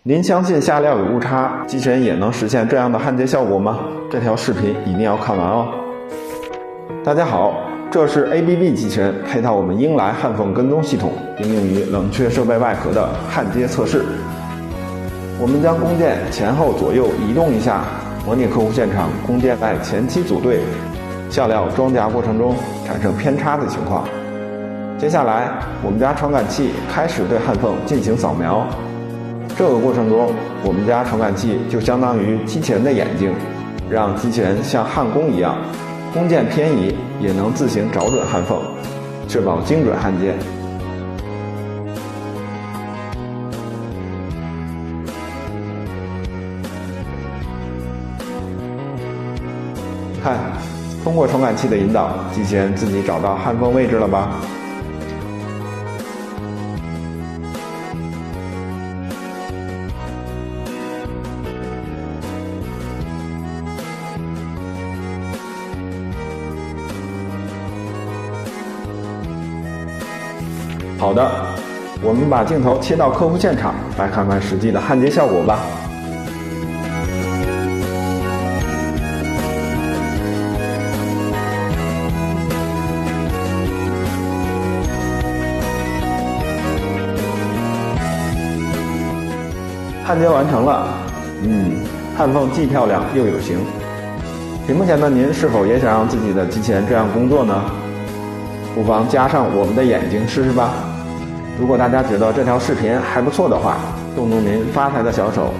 您相信下料有误差，机器人也能实现这样的焊接效果吗？这条视频一定要看完哦。大家好，这是 ABB 机器人配套我们英来焊缝跟踪系统，应用于冷却设备外壳的焊接测试。我们将工件前后左右移动一下，模拟客户现场工件在前期组队、下料装夹过程中产生偏差的情况。接下来，我们家传感器开始对焊缝进行扫描。这个过程中，我们家传感器就相当于机器人的眼睛，让机器人像焊工一样，工件偏移也能自行找准焊缝，确保精准焊接。看，通过传感器的引导，机器人自己找到焊缝位置了吧？好的，我们把镜头切到客户现场，来看看实际的焊接效果吧。焊接完成了，焊缝既漂亮又有型。屏幕前的您是否也想让自己的机器人这样工作呢？不妨加上我们的眼睛试试吧。如果大家觉得这条视频还不错的话，动动您发财的小手，